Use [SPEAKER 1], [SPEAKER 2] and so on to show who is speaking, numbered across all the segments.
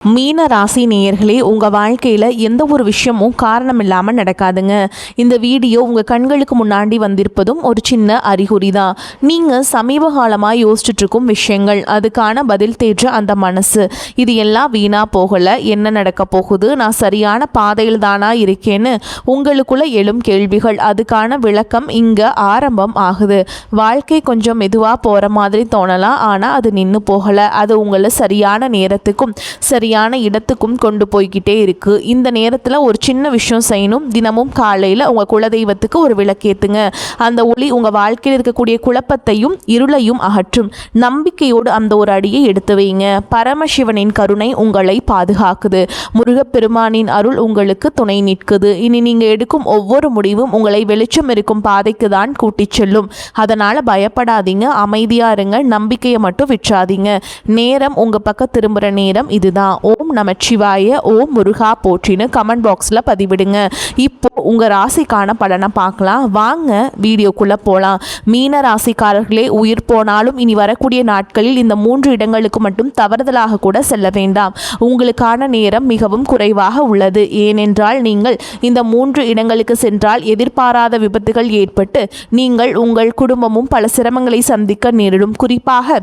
[SPEAKER 1] மீன ராசி நேயர்களே, உங்கள் வாழ்க்கையில் எந்த ஒரு விஷயமும் காரணம் இல்லாமல் நடக்காதுங்க. இந்த வீடியோ உங்கள் கண்களுக்கு முன்னாடி வந்திருப்பதும் ஒரு சின்ன அறிகுறி தான். நீங்கள் சமீப காலமாக யோசிச்சுட்ருக்கும் விஷயங்கள், அதுக்கான பதில் தேற்ற அந்த மனசு, இது எல்லாம் வீணாக போகலை. என்ன நடக்க போகுது, நான் சரியான பாதையில் தானா இருக்கேன்னு உங்களுக்குள்ள எழும் கேள்விகள், அதுக்கான விளக்கம் இங்கே ஆரம்பம் ஆகுது. வாழ்க்கை கொஞ்சம் மெதுவாக போகிற மாதிரி தோணலாம், ஆனால் அது நின்று போகலை. அது உங்களை சரியான நேரத்துக்கும் சரியான இடத்துக்கும் கொண்டு போய்கிட்டே இருக்கு. இந்த நேரத்தில் ஒரு சின்ன விஷயம் செய்யணும். தினமும் காலையில் உங்கள் குலதெய்வத்துக்கு ஒரு விளக்கேத்துங்க. அந்த ஒளி உங்கள் வாழ்க்கையில் இருக்கக்கூடிய குழப்பத்தையும் இருளையும் அகற்றும். நம்பிக்கையோடு அந்த ஒரு அடியை எடுத்து வைங்க. பரமசிவனின் கருணை உங்களை பாதுகாக்குது. முருகப்பெருமானின் அருள் உங்களுக்கு துணை நிற்குது. இனி நீங்கள் எடுக்கும் ஒவ்வொரு முடிவும் உங்களை வெளிச்சம் இருக்கும் பாதைக்கு தான் கூட்டிச் செல்லும். அதனால் பயப்படாதீங்க, அமைதியாக இருங்க, நம்பிக்கையை மட்டும் விற்றாதீங்க. நேரம் உங்கள் பக்கம் திரும்புகிற நேரம் இதுதான். ஓம் நமச்சிவாய, ஓம் முருகா போற்றின்னு கமெண்ட் பாக்ஸில் பதிவிடுங்க. இப்போ உங்கள் ராசிக்கான பலனை பார்க்கலாம் வாங்க, வீடியோக்குள்ளே போகலாம். மீன ராசிக்காரர்களே, உயிர் போனாலும் இனி வரக்கூடிய நாட்களில் இந்த 3 இடங்களுக்கு மட்டும் தவறுதலாக கூட செல்ல வேண்டாம். உங்களுக்கான நேரம் மிகவும் குறைவாக உள்ளது. ஏனென்றால் நீங்கள் இந்த 3 இடங்களுக்கு சென்றால் எதிர்பாராத விபத்துகள் ஏற்பட்டு நீங்கள் உங்கள் குடும்பமும் பல சிரமங்களை சந்திக்க நேரிடும். குறிப்பாக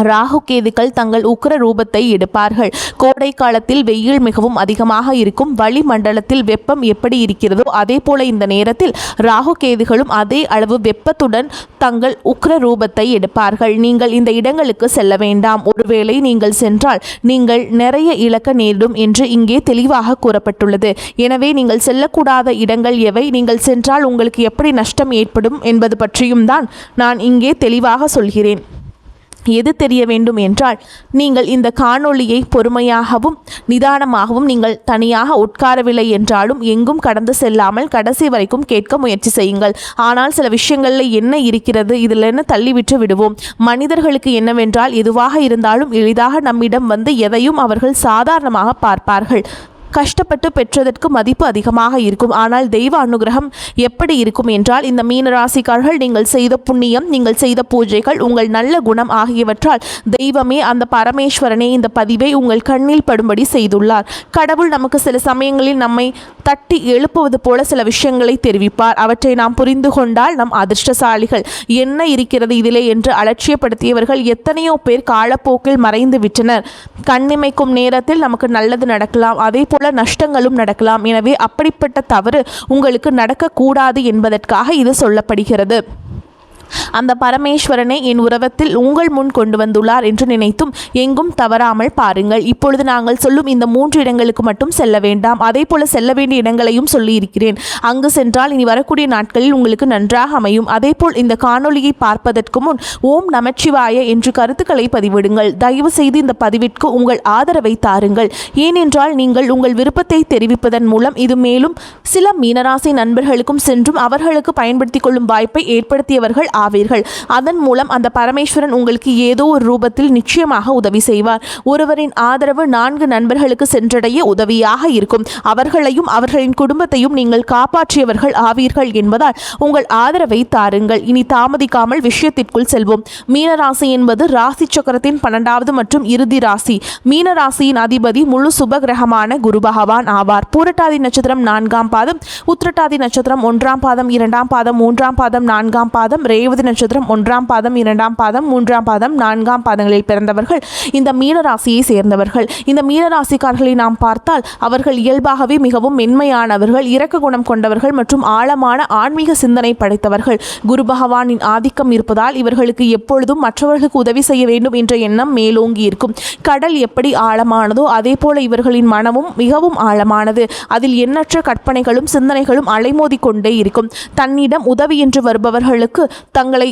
[SPEAKER 1] ராகு கேதுக்கள் தங்கள் உக்கிர ரூபத்தை எடுப்பார்கள். கோடை காலத்தில் வெயில் மிகவும் அதிகமாக இருக்கும். வளிமண்டலத்தில் வெப்பம் எப்படி இருக்கிறதோ அதே போல இந்த நேரத்தில் ராகு கேதுகளும் அதே அளவு வெப்பத்துடன் தங்கள் உக்கிர ரூபத்தை எடுப்பார்கள். நீங்கள் இந்த இடங்களுக்கு செல்ல வேண்டாம். ஒருவேளை நீங்கள் சென்றால் நீங்கள் நிறைய இழக்க நேரிடும் என்று இங்கே தெளிவாக கூறப்பட்டுள்ளது. எனவே நீங்கள் செல்லக்கூடாத இடங்கள் எவை, நீங்கள் சென்றால் உங்களுக்கு எப்படி நஷ்டம் ஏற்படும் என்பது பற்றியும் தான் நான் இங்கே தெளிவாக சொல்கிறேன். எது தெரிய வேண்டும் என்றால், நீங்கள் இந்த காணொளியை பொறுமையாகவும் நிதானமாகவும் நீங்கள் தனியாக உட்காரவில்லை என்றாலும் எங்கும் கடந்து செல்லாமல் கடைசி வரைக்கும் கேட்க முயற்சி செய்யுங்கள். ஆனால் சில விஷயங்களில் என்ன இருக்கிறது, இதில் என்ன தள்ளிவிட்டு விடுவோம். மனிதர்களுக்கு என்னவென்றால், எதுவாக இருந்தாலும் எளிதாக நம்மிடம் வந்து எதையும் அவர்கள் சாதாரணமாக பார்ப்பார்கள். கஷ்டப்பட்டு பெற்றதற்கு மதிப்பு அதிகமாக இருக்கும். ஆனால் தெய்வ அனுகிரகம் எப்படி இருக்கும் என்றால், இந்த மீனராசிக்காரர்கள் நீங்கள் செய்த புண்ணியம், நீங்கள் செய்த பூஜைகள், உங்கள் நல்ல குணம் ஆகியவற்றால் தெய்வமே, அந்த பரமேஸ்வரனே இந்த பதிவை உங்கள் கண்ணில் படும்படி செய்துள்ளார். கடவுள் நமக்கு சில சமயங்களில் நம்மை தட்டி எழுப்புவது போல சில விஷயங்களை தெரிவிப்பார். அவற்றை நாம் புரிந்து கொண்டால் நம் அதிர்ஷ்டசாலிகள். என்ன இருக்கிறது இதிலே என்று அலட்சியப்படுத்தியவர்கள் எத்தனையோ பேர் காலப்போக்கில் மறைந்து விட்டனர். கண்ணிமைக்கும் நேரத்தில் நமக்கு நல்லது நடக்கலாம், அதே போல நஷ்டங்களும் நடக்கலாம். எனவே அப்படிப்பட்ட தவறு உங்களுக்கு நடக்கக்கூடாது என்பதற்காக இது சொல்லப்படுகிறது. அந்த பரமேஸ்வரனை என் உறவத்தில் உங்கள் முன் கொண்டு வந்துள்ளார் என்று நினைத்தும் எங்கும் தவறாமல் பாருங்கள். இப்பொழுது நாங்கள் சொல்லும் இந்த 3 இடங்களுக்கு மட்டும் செல்ல வேண்டாம். அதே போல செல்ல வேண்டிய இடங்களையும் சொல்லியிருக்கிறேன். அங்கு சென்றால் இனி வரக்கூடிய நாட்களில் உங்களுக்கு நன்றாக அமையும். அதே போல் இந்த காணொளியை பார்ப்பதற்கு முன் ஓம் நமச்சிவாய என்று கருத்துக்களை பதிவிடுங்கள். தயவு செய்து இந்த பதிவிற்கு உங்கள் ஆதரவை தாருங்கள். ஏனென்றால் நீங்கள் உங்கள் விருப்பத்தை தெரிவிப்பதன் மூலம் இது மேலும் சில மீனராசி நண்பர்களுக்கும் சென்றும் அவர்களுக்கு பயன்படுத்திக் கொள்ளும் வாய்ப்பை ஏற்படுத்தியவர்கள் ஆவீர்கள். அதன் மூலம் அந்த பரமேஸ்வரன் உங்களுக்கு ஏதோ ஒரு ரூபத்தில் நிச்சயமாக உதவி செய்வார். ஒருவரின் ஆதரவு 4 நண்பர்களுக்கு சென்றடைய உதவியாக இருக்கும். அவர்களையும் அவர்களின் குடும்பத்தையும் நீங்கள் காப்பாற்றியவர்கள் ஆவீர்கள் என்பதால் உங்கள் ஆதரவை தாருங்கள். இனி தாமதிக்காமல் விஷயத்திற்குள் செல்வோம். மீனராசி என்பது ராசி சக்கரத்தின் 12வது மற்றும் இறுதி ராசி. மீனராசியின் அதிபதி முழு சுப கிரகமான குரு பகவான் ஆவார். பூரட்டாதி நட்சத்திரம் 4ஆம் பாதம், உத்திரட்டாதி நட்சத்திரம் 1ஆம் பாதம், 2ஆம் பாதம், 3ஆம் பாதம், 4ஆம் பாதம், ரேவதி நட்சத்திரம் 1ஆம் பாதம், 2ஆம் பாதம், 3ஆம் பாதம், 4ஆம் பாதங்களில் பிறந்தவர்கள் இந்த மீனராசியை சேர்ந்தவர்கள். இந்த மீனராசிக்காரர்களை நாம் பார்த்தால் அவர்கள் இயல்பாகவே மிகவும் மென்மையானவர்கள், இரக்க குணம் கொண்டவர்கள் மற்றும் ஆழமான ஆன்மீக சிந்தனை படைத்தவர்கள். குரு பகவானின் ஆதிக்கம் இருப்பதால் இவர்களுக்கு எப்பொழுதும் மற்றவர்களுக்கு உதவி செய்ய வேண்டும் என்ற எண்ணம் மேலோங்கி இருக்கும். கடல் எப்படி ஆழமானதோ அதே போல இவர்களின் மனமும் மிகவும் ஆழமானது. அதில் எண்ணற்ற கற்பனைகளும் சிந்தனைகளும் அலைமோதி கொண்டே இருக்கும். தன்னிடம் உதவி என்று வருபவர்களுக்கு தங்களை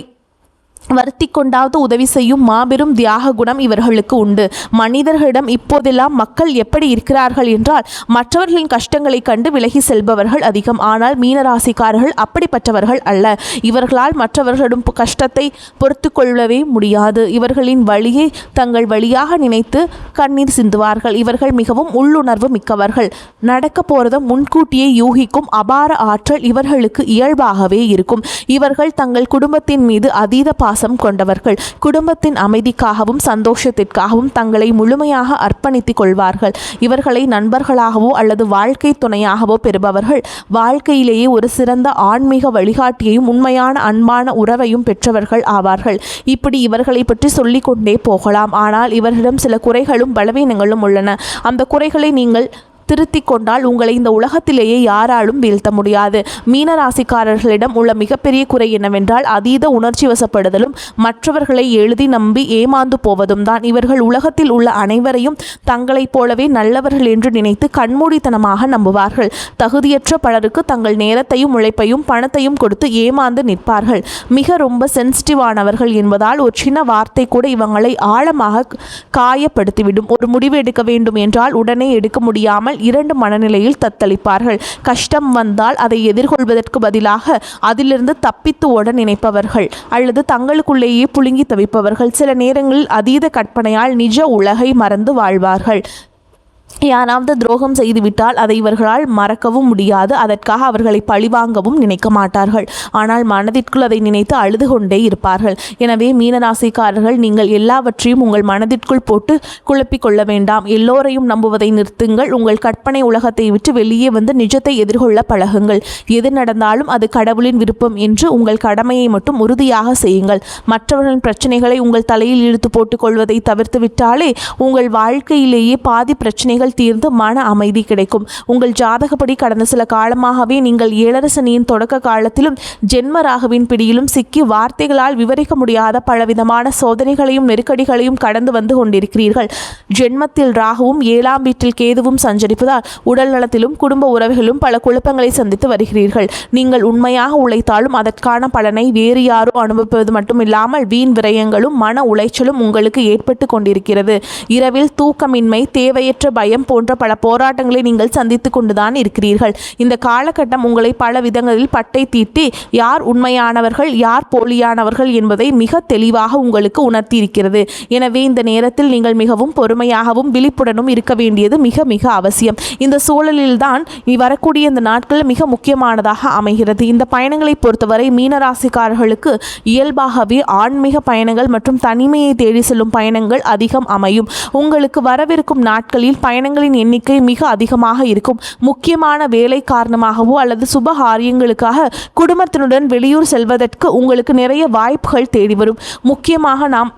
[SPEAKER 1] வருத்தி கொண்டாவது உதவி செய்யும் மாபெரும் தியாக குணம் இவர்களுக்கு உண்டு. மனிதர்களிடம் இப்போதெல்லாம் மக்கள் எப்படி இருக்கிறார்கள் என்றால், மற்றவர்களின் கஷ்டங்களை கண்டு விலகி செல்பவர்கள் அதிகம். ஆனால் மீனராசிக்காரர்கள் அப்படிப்பட்டவர்கள் அல்ல. இவர்களால் மற்றவர்களிடம் கஷ்டத்தை பொறுத்து கொள்ளவே முடியாது. இவர்களின் வழியை தங்கள் வழியாக நினைத்து கண்ணீர் சிந்துவார்கள். இவர்கள் மிகவும் உள்ளுணர்வு மிக்கவர்கள். நடக்க போறதை முன்கூட்டியே யூகிக்கும் அபார ஆற்றல் இவர்களுக்கு இயல்பாகவே இருக்கும். இவர்கள் தங்கள் குடும்பத்தின் மீது அதீத பாசம் விசுவாசம் கொண்டவர்கள். குடும்பத்தின் அமைதிக்காகவும் சந்தோஷத்திற்காகவும் தங்களை முழுமையாக அர்ப்பணித்துக் கொள்வார்கள். இவர்களை நண்பர்களாகவோ அல்லது வாழ்க்கை துணையாகவோ பெறுபவர்கள் வாழ்க்கையிலேயே ஒரு சிறந்த ஆன்மீக வழிகாட்டியையும் உண்மையான அன்பான உறவையும் பெற்றவர்கள் ஆவார்கள். இப்படி இவர்களை பற்றி சொல்லிக்கொண்டே போகலாம். ஆனால் இவர்களிடம் சில குறைகளும் பலவீனங்களும் உள்ளன. அந்த குறைகளை நீங்கள் திருத்திக் கொண்டால் உங்களை இந்த உலகத்திலேயே யாராலும் வீழ்த்த முடியாது. மீன ராசிக்காரர்களிடம் உள்ள மிகப்பெரிய குறை என்னவென்றால் அதீத உணர்ச்சி வசப்படுதலும் மற்றவர்களை எழுதி நம்பி ஏமாந்து போவதும் தான். இவர்கள் உலகத்தில் உள்ள அனைவரையும் தங்களைப் போலவே நல்லவர்கள் என்று நினைத்து கண்மூடித்தனமாக நம்புவார்கள். தகுதியற்ற பலருக்கு தங்கள் நேரத்தையும் உழைப்பையும் பணத்தையும் கொடுத்து ஏமாந்து நிற்பார்கள். ரொம்ப சென்சிட்டிவானவர்கள் என்பதால் ஒரு சின்ன வார்த்தை கூட இவங்களை ஆழமாக காயப்படுத்திவிடும். ஒரு முடிவு எடுக்க வேண்டும் என்றால் உடனே எடுக்க முடியாமல் இரண்டு மனநிலையில் தத்தளிப்பார்கள். கஷ்டம் வந்தால் அதை எதிர்கொள்வதற்கு பதிலாக அதிலிருந்து தப்பித்து ஓட நினைப்பவர்கள் அல்லது தங்களுக்குள்ளேயே புழுங்கி தவிப்பவர்கள். சில நேரங்களில் அதீத கற்பனையால் நிஜ உலகை மறந்து வாழ்வார்கள். யாராவது துரோகம் செய்துவிட்டால் அதை இவர்களால் மறக்கவும் முடியாது. அதற்காக அவர்களை பழிவாங்கவும் நினைக்க மாட்டார்கள். ஆனால் மனதிற்குள் அதை நினைத்து அழுது கொண்டே இருப்பார்கள். எனவே மீனராசிக்காரர்கள், நீங்கள் எல்லாவற்றையும் உங்கள் மனதிற்குள் போட்டு குழப்பிக் கொள்ள வேண்டாம். எல்லோரையும் நம்புவதை நிறுத்துங்கள். உங்கள் கற்பனை உலகத்தை விட்டு வெளியே வந்து நிஜத்தை எதிர்கொள்ள பழகுங்கள். எது நடந்தாலும் அது கடவுளின் விருப்பம் என்று உங்கள் கடமையை மட்டும் உறுதியாக செய்யுங்கள். மற்றவர்களின் பிரச்சனைகளை உங்கள் தலையில் இழுத்து போட்டுக் கொள்வதை தவிர்த்து விட்டாலே உங்கள் வாழ்க்கையிலேயே பாதி பிரச்சனைகள் தீர்ந்து மன அமைதி கிடைக்கும். உங்கள் ஜாதகப்படி கடந்த சில காலமாகவே நீங்கள் ஏழரசனியின் தொடக்க காலத்திலும் ஜென்ம ராகுவின் பிடியிலும் சிக்கி வார்த்தைகளால் விவரிக்க முடியாத பலவிதமான சோதனைகளையும் நெருக்கடிகளையும் கடந்து வந்து கொண்டிருக்கிறீர்கள். ஜென்மத்தில் ராகுவும் 7ஆம் வீட்டில் கேதுவும் சஞ்சரிப்பதால் உடல் நலத்திலும் குடும்ப உறவுகளிலும் பல குழப்பங்களை சந்தித்து வருகிறீர்கள். நீங்கள் உண்மையாக உழைத்தாலும் அதற்கான பலனை வேறு யாரோ அனுபவிப்பது மட்டுமில்லாமல் வீண் விரயங்களும் மன உளைச்சலும் உங்களுக்கு ஏற்பட்டு கொண்டிருக்கிறது. இரவில் தூக்கமின்மை, தேவையற்ற பயம் போன்ற பல போராட்டங்களை நீங்கள் சந்தித்து கொண்டுதான் இருக்கிறீர்கள். இந்த காலகட்டம் உங்களை பல விதங்களில் பட்டை தீட்டி யார் உண்மையானவர்கள் யார் போலியானவர்கள் என்பதை மிக தெளிவாக உங்களுக்கு உணர்த்தியிருக்கிறது. எனவே இந்த நேரத்தில் நீங்கள் மிகவும் பொறுமையாகவும் விழிப்புடனும் இருக்க வேண்டியது மிக மிக அவசியம். இந்த சூழலில்தான் வரக்கூடிய இந்த நாட்கள் மிக முக்கியமானதாக அமைகிறது. இந்த பயணங்களை பொறுத்தவரை மீனராசிக்காரர்களுக்கு இயல்பாகவே ஆன்மீக பயணங்கள் மற்றும் தனிமையை தேடி செல்லும் பயணங்கள் அதிகம் அமையும். உங்களுக்கு வரவிருக்கும் நாட்களில் பயணங்களின் எண்ணிக்கை மிக அதிகமாக இருக்கும். முக்கியமான வேலை காரணமாகவோ அல்லது சுபகாரியங்களுக்காக குடும்பத்தினுடன் வெளியூர் செல்வதற்கு உங்களுக்கு நிறைய வாய்ப்புகள் தேடி வரும். முக்கியமாக நாம்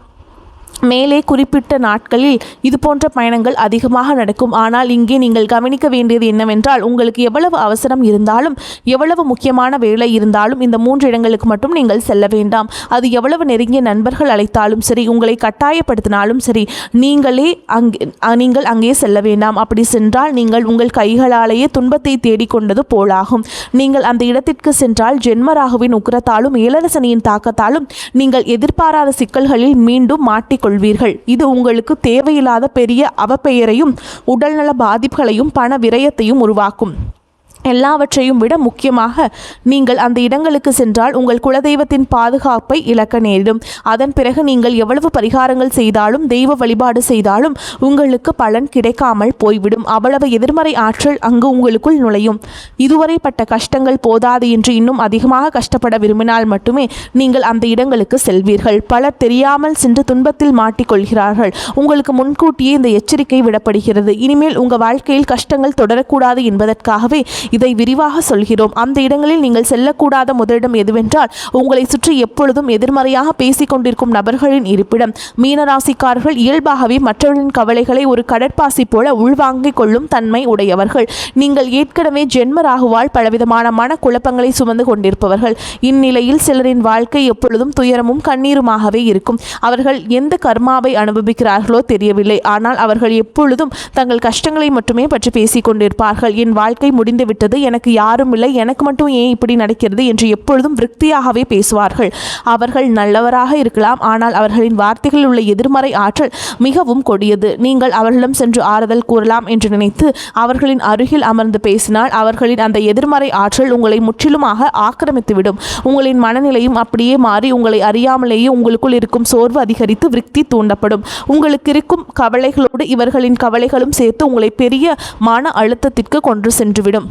[SPEAKER 1] மேலே குறிப்பிட்ட நாட்களில் இது போன்ற பயணங்கள் அதிகமாக நடக்கும். ஆனால் இங்கே நீங்கள் கவனிக்க வேண்டியது என்னவென்றால் உங்களுக்கு எவ்வளவு அவசரம் இருந்தாலும் எவ்வளவு முக்கியமான வேலை இருந்தாலும் இந்த 3 இடங்களுக்கு மட்டும் நீங்கள் செல்ல வேண்டாம். அது எவ்வளவு நெருங்கிய நண்பர்கள் அழைத்தாலும் சரி, உங்களை கட்டாயப்படுத்தினாலும் சரி, நீங்கள் அங்கே செல்ல வேண்டாம். அப்படி சென்றால் நீங்கள் உங்கள் கைகளாலேயே துன்பத்தை தேடிக்கொண்டது போலாகும். நீங்கள் அந்த இடத்திற்கு சென்றால் ஜென்மராகுவின் உக்கிரத்தாலும் ஏழரசனியின் தாக்கத்தாலும் நீங்கள் எதிர்பாராத சிக்கல்களில் மீண்டும் மாட்டிக்கொள்வீர்கள். இது உங்களுக்கு தேவையில்லாத பெரிய அவப்பெயரையும் உடல்நல பாதிப்புகளையும் பண விரயத்தையும் உருவாக்கும். எல்லாவற்றையும் விட முக்கியமாக நீங்கள் அந்த இடங்களுக்கு சென்றால் உங்கள் குலதெய்வத்தின் பாதுகாப்பை இழக்க நேரிடும். அதன் பிறகு நீங்கள் எவ்வளவு பரிகாரங்கள் செய்தாலும் தெய்வ வழிபாடு செய்தாலும் உங்களுக்கு பலன் கிடைக்காமல் போய்விடும். அவ்வளவு எதிர்மறை ஆற்றல் அங்கு உங்களுக்குள் நுழையும். இதுவரை பட்ட கஷ்டங்கள் போதாது என்று இன்னும் அதிகமாக கஷ்டப்பட விரும்பினால் மட்டுமே நீங்கள் அந்த இடங்களுக்கு செல்வீர்கள். பலர் தெரியாமல் சென்று துன்பத்தில் மாட்டிக்கொள்கிறார்கள். உங்களுக்கு முன்கூட்டியே இந்த எச்சரிக்கை விடப்படுகிறது. இனிமேல் உங்கள் வாழ்க்கையில் கஷ்டங்கள் தொடரக்கூடாது என்பதற்காகவே இதை விரிவாக சொல்கிறோம். அந்த இடங்களில் நீங்கள் செல்லக்கூடாத முதலிடம் எதுவென்றால் உங்களை சுற்றி எப்பொழுதும் எதிர்மறையாக பேசிக் கொண்டிருக்கும் நபர்களின் இருப்பிடம். மீனராசிக்காரர்கள் இயல்பாகவே மற்றவர்களின் கவலைகளை ஒரு கடற்பாசி போல உள்வாங்கிக் கொள்ளும் தன்மை உடையவர்கள். நீங்கள் ஏற்கனவே ஜென்ம ராகுவால் பலவிதமான மன குழப்பங்களை சுமந்து கொண்டிருப்பவர்கள். இந்நிலையில் சிலரின் வாழ்க்கை எப்பொழுதும் துயரமும் கண்ணீருமாகவே இருக்கும். அவர்கள் எந்த கர்மாவை அனுபவிக்கிறார்களோ தெரியவில்லை. ஆனால் அவர்கள் எப்பொழுதும் தங்கள் கஷ்டங்களை மட்டுமே பற்றி பேசிக் கொண்டிருப்பார்கள். என் வாழ்க்கை முடிந்து விட்டது, எனக்கு யாரும் இல்லை, எனக்கு மட்டும் ஏன் இப்படி நடக்கிறது என்று எப்பொழுதும் விரக்தியாகவே பேசுவார்கள். அவர்கள் நல்லவராக இருக்கலாம், ஆனால் அவர்களின் வார்த்தைகளில் உள்ள எதிர்மறை ஆற்றல் மிகவும் கொடியது. நீங்கள் அவர்களிடம் சென்று ஆறுதல் கூறலாம் என்று நினைத்து அவர்களின் அருகில் அமர்ந்து பேசினால் அவர்களின் அந்த எதிர்மறை ஆற்றல் உங்களை முற்றிலுமாக ஆக்கிரமித்துவிடும். உங்களின் மனநிலையும் அப்படியே மாறி உங்களை அறியாமலேயே உங்களுக்குள் இருக்கும் சோர்வு அதிகரித்து விரக்தி தூண்டப்படும். உங்களுக்கு இருக்கும் கவலைகளோடு இவர்களின் கவலைகளும் சேர்த்து உங்களை பெரிய மன அழுத்தத்திற்கு கொண்டு சென்றுவிடும்.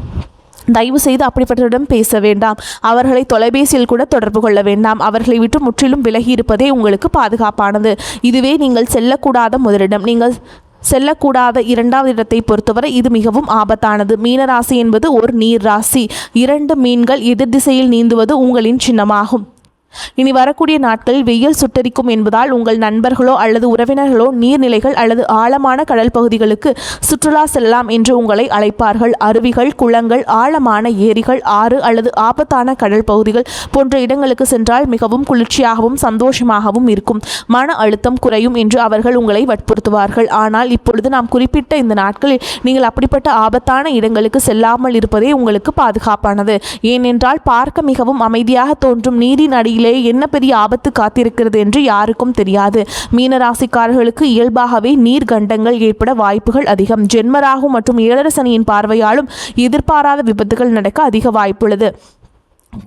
[SPEAKER 1] தயவு செய்து அப்படிப்பட்டவரிடம் பேச வேண்டாம். அவர்களை தொலைபேசியில் கூட தொடர்பு கொள்ள வேண்டாம். அவர்களை விட்டு முற்றிலும் விலகி இருப்பதே உங்களுக்கு பாதுகாப்பானது. இதுவே நீங்கள் செல்லக்கூடாத முதலிடம். நீங்கள் செல்லக்கூடாத இரண்டாவது இடத்தை பொறுத்தவரை இது மிகவும் ஆபத்தானது. மீனராசி என்பது ஒரு நீர் ராசி. 2 மீன்கள் எதிர் திசையில் நீந்துவது உங்களின் சின்னமாகும். இனி வரக்கூடிய நாட்களில் வெயில் சுட்டரிக்கும் என்பதால் உங்கள் நண்பர்களோ அல்லது உறவினர்களோ நீர்நிலைகள் அல்லது ஆழமான கடல் பகுதிகளுக்கு சுற்றுலா செல்லலாம் என்று உங்களை அழைப்பார்கள். அருவிகள், குளங்கள், ஆழமான ஏரிகள், ஆறு அல்லது ஆபத்தான கடல் பகுதிகள் போன்ற இடங்களுக்கு சென்றால் மிகவும் குளிர்ச்சியாகவும் சந்தோஷமாகவும் இருக்கும். மன அழுத்தம் குறையும் என்று அவர்கள் உங்களை வற்புறுத்துவார்கள். ஆனால் இப்பொழுது நாம் குறிப்பிட்ட இந்த நாட்களில் நீங்கள் அப்படிப்பட்ட ஆபத்தான இடங்களுக்கு செல்லாமல் இருப்பதே உங்களுக்கு பாதுகாப்பானது. ஏனென்றால் பார்க்க மிகவும் அமைதியாக தோன்றும் நீரின் அடியில் என்ன பெரிய ஆபத்து காத்திருக்கிறது என்று யாருக்கும் தெரியாது. மீனராசிக்காரர்களுக்கு இயல்பாகவே நீர்கண்டங்கள் ஏற்பட வாய்ப்புகள் அதிகம். ஜென்மராகு மற்றும் ஏழரை சனியின் பார்வையாலும் எதிர்பாராத விபத்துகள் நடக்க அதிக வாய்ப்புள்ளது.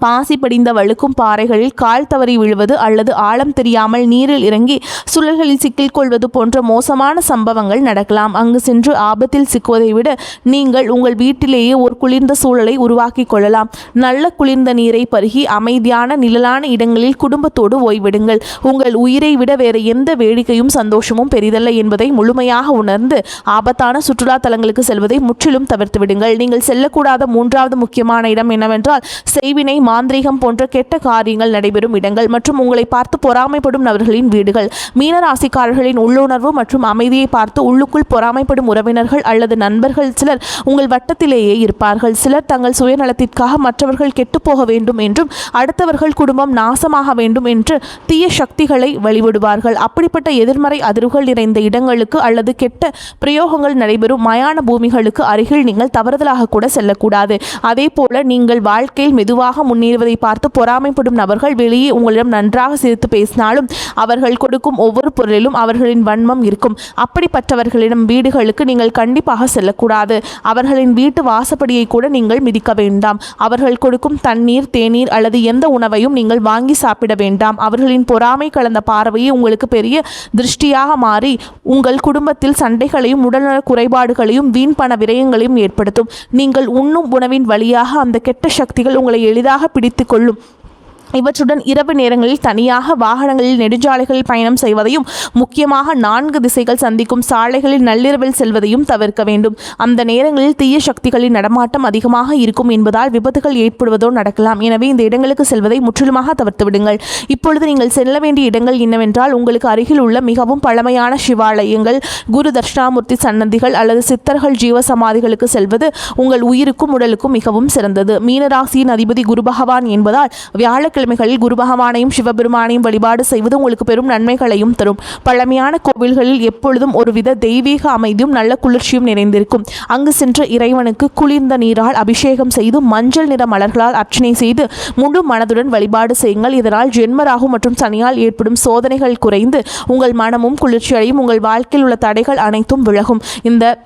[SPEAKER 1] பாசி படிந்த வழுக்கும் பாறைகளில் கால் தவறி விழுவது அல்லது ஆழம் தெரியாமல் நீரில் இறங்கி சுழல்களில் சிக்கில் கொள்வது போன்ற மோசமான சம்பவங்கள் நடக்கலாம். அங்கு சென்று ஆபத்தில் சிக்குவதை விட நீங்கள் உங்கள் வீட்டிலேயே ஒரு குளிர்ந்த சூழலை உருவாக்கி கொள்ளலாம். நல்ல குளிர்ந்த நீரை பருகி அமைதியான நிழலான இடங்களில் குடும்பத்தோடு ஓய்வெடுங்கள். உங்கள் உயிரை விட வேறு எந்த வேடிக்கையும் சந்தோஷமும் பெரிதல்ல என்பதை முழுமையாக உணர்ந்து ஆபத்தான சுற்றுலா தலங்களுக்கு செல்வதை முற்றிலும் தவிர்த்து விடுங்கள். நீங்கள் செல்லக்கூடாத 3வது முக்கியமான இடம் என்னவென்றால் செய்வினை, மாந்திரீகம் போன்ற கெட்ட காரியங்கள் நடைபெறும் இடங்கள் மற்றும் உங்களை பார்த்து பொறாமைப்படும் நபர்களின் வீடுகள். மீனராசிக்காரர்களின் உள்ளுணர்வு மற்றும் அமைதியை பார்த்து உள்ளுக்குள் பொறாமைப்படும் உறவினர்கள் அல்லது நண்பர்கள் சிலர் உங்கள் வட்டத்திலேயே இருப்பார்கள். சிலர் தங்கள் சுயநலத்திற்காக மற்றவர்கள் கெட்டுப்போக வேண்டும் என்றும் அடுத்தவர்கள் குடும்பம் நாசமாக வேண்டும் என்று தீய சக்திகளை வழிபடுவார்கள். அப்படிப்பட்ட எதிர்மறை அதிர்வுகள் நிறைந்த இடங்களுக்கு அல்லது கெட்ட பிரயோகங்கள் நடைபெறும் மயான பூமிகளுக்கு அருகில் நீங்கள் தவறுதலாக கூட செல்லக்கூடாது. அதே போல நீங்கள் வாழ்க்கையில் மெதுவாக முன்னேறுவதை பார்த்து பொறாமைப்படும் நபர்கள் வெளியே உங்களிடம் நன்றாக சிரித்து பேசினாலும் அவர்கள் கொடுக்கும் ஒவ்வொரு பொருளிலும் அவர்களின் வன்மம் இருக்கும். அப்படிப்பட்டவர்களிடம் வீடுகளுக்கு நீங்கள் கண்டிப்பாக செல்லக்கூடாது. அவர்களின் வீட்டு வாசப்படியை கூட நீங்கள் மிதிக்க வேண்டாம். அவர்கள் கொடுக்கும் தண்ணீர், தேநீர் அல்லது எந்த உணவையும் நீங்கள் வாங்கி சாப்பிட வேண்டாம். அவர்களின் பொறாமை கலந்த பார்வையை உங்களுக்கு பெரிய திருஷ்டியாக மாறி உங்கள் குடும்பத்தில் சண்டைகளையும் உடல்நல குறைபாடுகளையும் வீண் பண விரயங்களையும் ஏற்படுத்தும். நீங்கள் உண்ணும் உணவின் வழியாக அந்த கெட்ட சக்திகள் உங்களை எளிதாக பிடித்து கொள்ளும். இவற்றுடன் இரவு நேரங்களில் தனியாக வாகனங்களில் நெடுஞ்சாலைகளில் பயணம் செய்வதையும் முக்கியமாக 4 திசைகள் சந்திக்கும் சாலைகளில் நள்ளிரவில் செல்வதையும் தவிர்க்க வேண்டும். அந்த நேரங்களில் தீய சக்திகளின் நடமாட்டம் அதிகமாக இருக்கும் என்பதால் விபத்துகள் ஏற்படுவதோ நடக்கலாம். எனவே இந்த இடங்களுக்கு செல்வதை முற்றிலுமாக தவிர்த்து விடுங்கள். இப்பொழுது நீங்கள் செல்ல வேண்டிய இடங்கள் என்னவென்றால் உங்களுக்கு அருகில் உள்ள மிகவும் பழமையான சிவாலயங்கள், குரு தட்சிணாமூர்த்தி சன்னதிகள் அல்லது சித்தர்கள் ஜீவ சமாதிகளுக்கு செல்வது உங்கள் உயிருக்கும் உடலுக்கும் மிகவும் சிறந்தது. மீனராசியின் அதிபதி குரு பகவான் என்பதால் வியாழக்கிழமைகளில் குரு பகவானையும் சிவபெருமானையும் வழிபாடு செய்வது உங்களுக்கு பெரும் நன்மைகளையும் தரும். பழமையான கோவில்களில் எப்பொழுதும் ஒருவித தெய்வீக அமைதியும் நல்ல குளிர்ச்சியும் நிறைந்திருக்கும். அங்கு சென்ற இறைவனுக்கு குளிர்ந்த நீரால் அபிஷேகம் செய்து மஞ்சள் நிற மலர்களால் அர்ச்சனை செய்து முழு மனதுடன் வழிபாடு செய்யுங்கள். இதனால் ஜென்மராகு மற்றும் சனியால் ஏற்படும் சோதனைகள் குறைந்து உங்கள் மனமும் குளிர்ச்சியடையும். உங்கள் வாழ்க்கையில் உள்ள தடைகள் அனைத்தும் விலகும். இந்த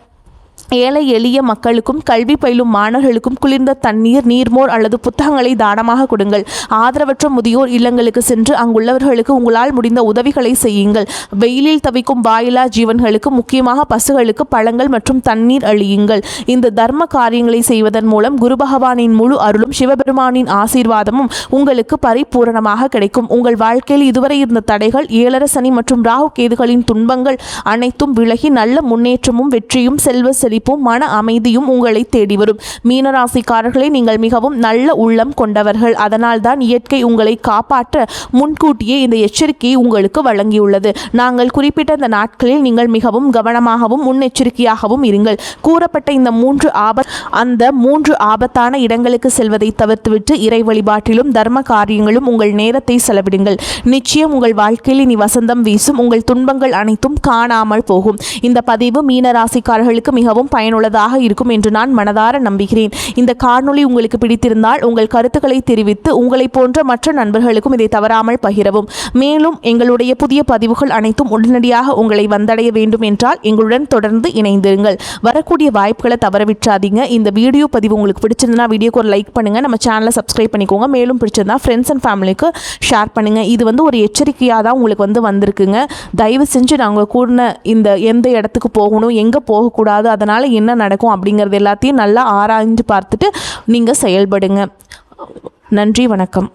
[SPEAKER 1] ஏழை எளிய மக்களுக்கும் கல்வி பயிலும் மாணவர்களுக்கும் குளிர்ந்த தண்ணீர், நீர்மோர் அல்லது புத்தகங்களை தானமாக கொடுங்கள். ஆதரவற்ற முதியோர் இல்லங்களுக்கு சென்று அங்குள்ளவர்களுக்கு உங்களால் முடிந்த உதவிகளை செய்யுங்கள். வெயிலில் தவிக்கும் வாயிலா ஜீவன்களுக்கு, முக்கியமாக பசுகளுக்கு பழங்கள் மற்றும் தண்ணீர் அளியுங்கள். இந்த தர்ம காரியங்களை செய்வதன் மூலம் குரு பகவானின் முழு அருளும் சிவபெருமானின் ஆசீர்வாதமும் உங்களுக்கு பரிபூரணமாக கிடைக்கும். உங்கள் வாழ்க்கையில் இதுவரை இருந்த தடைகள், ஏழரை சனி மற்றும் ராகு கேதுகளின் துன்பங்கள் அனைத்தும் விலகி நல்ல முன்னேற்றமும் வெற்றியும் செல்வ செழிப்பும் மன அமைதியும் உங்களை தேடி வரும். மீனராசிக்காரர்களை நீங்கள் மிகவும் நல்ல உள்ளம் கொண்டவர்கள். அதனால்தான் இயற்கை உங்களை காப்பாற்ற முன்கூட்டியே இந்த எச்சரிக்கையை உங்களுக்கு வழங்கியுள்ளது. நாங்கள் குறிப்பிட்ட இந்த நாட்களில் நீங்கள் மிகவும் கவனமாகவும் முன்னெச்சரிக்கையாகவும் இருங்கள். கூறப்பட்ட இந்த 3 ஆபத்தான இடங்களுக்கு செல்வதை தவிர்த்துவிட்டு இறை வழிபாட்டிலும் தர்ம காரியங்களும் உங்கள் நேரத்தை செலவிடுங்கள். நிச்சயம் உங்கள் வாழ்க்கையில் இனி வசந்தம் வீசும். உங்கள் துன்பங்கள் அனைத்தும் காணாமல் போகும். இந்த பதிவு மீனராசிக்காரர்களுக்கு மிகவும் பயனுள்ளதாக இருக்கும் என்று நான் மனதார நம்புகிறேன். இந்த காணொளி உங்களுக்கு பிடித்திருந்தால் உங்கள் கருத்துக்களை தெரிவித்து உங்களை போன்ற மற்ற நண்பர்களுக்கும் இதை தவறாமல் பகிரவும். மேலும் எங்களுடைய புதிய பதிவுகள் அனைத்தும் உடனடியாக உங்களை வந்தடைய வேண்டும் என்றால் எங்களுடன் தொடர்ந்து இணைந்திருங்கள். வரக்கூடிய வாய்ப்புகளை தவறவிட்டாதீங்க. இந்த வீடியோ பதிவு உங்களுக்கு பிடிச்சிருந்தா வீடியோக்கு ஒரு லைக் பண்ணுங்க, நம்ம சேனலை சப்ஸ்கிரைப் பண்ணிக்கோங்க. மேலும் பிடிச்சிருந்தா ஃப்ரெண்ட்ஸ் அண்ட் ஃபேமிலிக்கு ஷேர் பண்ணுங்க. இது ஒரு எச்சரிக்கையாக தான் உங்களுக்கு வந்திருக்குங்க. தயவு செஞ்சு நாங்கள் கூடின இந்த எந்த இடத்துக்கு போகணும், எங்கே போகக்கூடாது, அதனால் இதனால் என்ன நடக்கும் அப்படிங்கிறது எல்லாத்தையும் நல்லா ஆராய்ஞ்சு பார்த்துட்டு நீங்கள் செயல்படுங்க. நன்றி, வணக்கம்.